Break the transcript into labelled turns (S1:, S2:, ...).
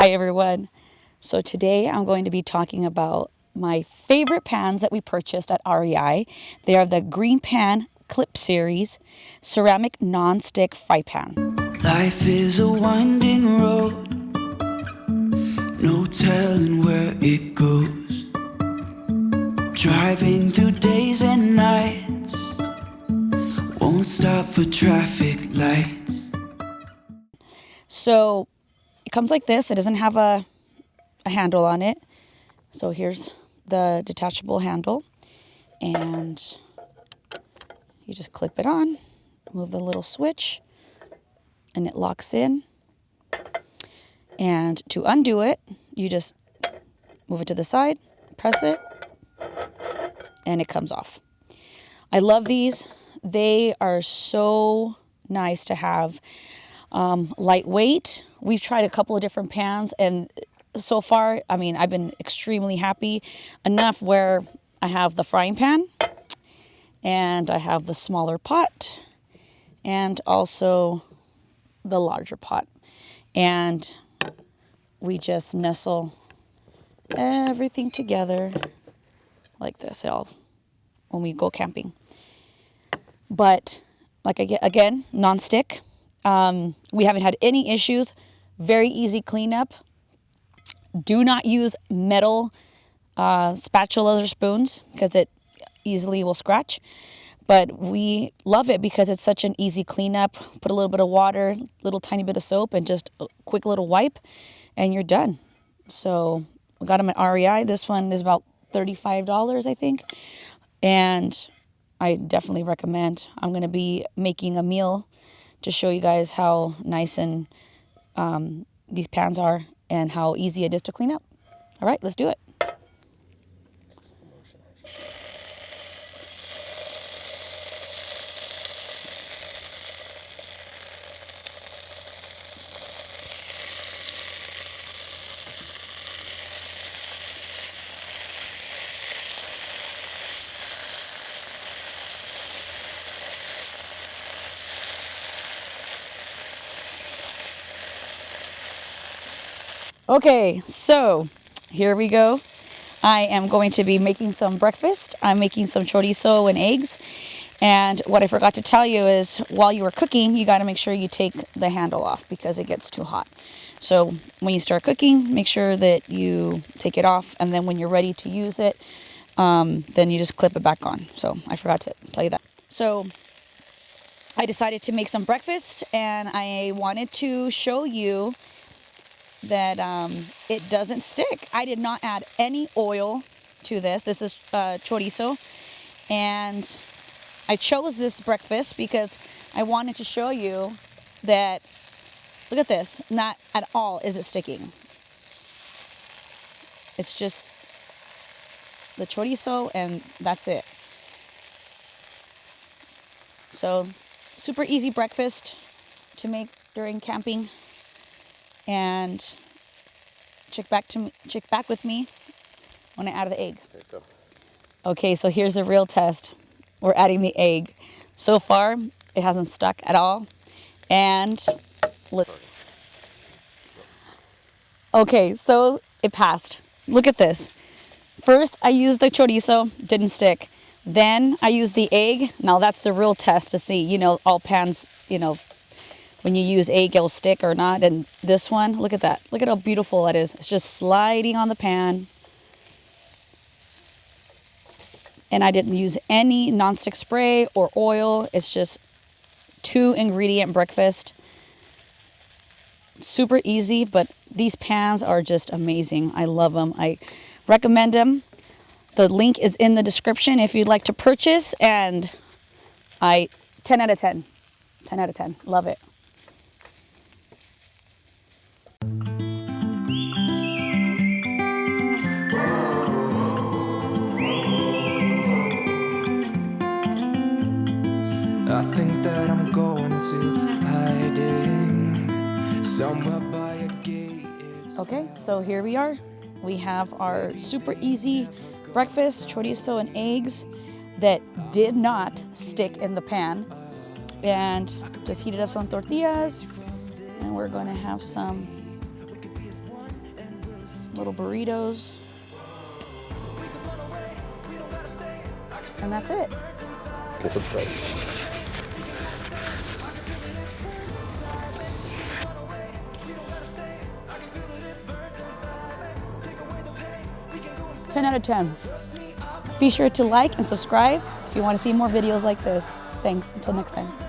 S1: Hi everyone. So today I'm going to be talking about my favorite pans that we purchased at REI. They are the GreenPan Clip Series Ceramic Non-Stick Fry Pan.
S2: Life is a winding road, no telling where it goes. Driving through days and nights, won't stop for traffic lights.
S1: So it comes like this. It doesn't have a handle on it. So here's the detachable handle, and you just clip it on, move the little switch, and it locks in. And to undo it, you just move it to the side, press it, and it comes off. I love these. They are so nice to have. Lightweight. We've tried a couple of different pans, and so far, I mean, I've been extremely happy enough where I have the frying pan, and I have the smaller pot, and also the larger pot. And we just nestle everything together like this when we go camping. But like again, non-stick. We haven't had any issues. Very easy cleanup. Do not use metal spatulas or spoons because it easily will scratch. But we love it because it's such an easy cleanup. Put a little bit of water, little tiny bit of soap, and just a quick little wipe, and you're done. So we got them at REI. This one is about $35, I think. And I definitely recommend. I'm going to be making a meal to show you guys how nice and these pans are and how easy it is to clean up. All right, let's do it. Okay, so here we go. I am going to be making some breakfast. I'm making some chorizo and eggs. And what I forgot to tell you is while you are cooking, you got to make sure you take the handle off because it gets too hot. So when you start cooking, make sure that you take it off. And then when you're ready to use it, then you just clip it back on. So I forgot to tell you that. So I decided to make some breakfast, and I wanted to show you that it doesn't stick. I did not add any oil to this. This is chorizo, and I chose this breakfast because I wanted to show you that, look at this, not at all is it sticking. It's just the chorizo and that's it. So super easy breakfast to make during camping. And check back with me when I add the egg. Okay, so here's a real test. We're adding the egg. So far, it hasn't stuck at all. And okay, so it passed. Look at this. First, I used the chorizo, didn't stick. Then I used the egg. Now that's the real test to see, all pans, when you use egg, it'll stick or not. And this one, look at that. Look at how beautiful that is. It's just sliding on the pan. And I didn't use any nonstick spray or oil. It's just 2-ingredient breakfast. Super easy, but these pans are just amazing. I love them. I recommend them. The link is in the description if you'd like to purchase. And 10 out of 10. 10 out of 10. Love it.
S2: I think that I'm going to hiding somewhere by a gate.
S1: Okay, so here we are. We have our super easy breakfast, chorizo and eggs that did not stick in the pan. And just heated up some tortillas, and we're going to have some little burritos. And that's it.
S3: Get some plate.
S1: Ten out of 10. Be sure to like and subscribe if you want to see more videos like this. Thanks. Until next time.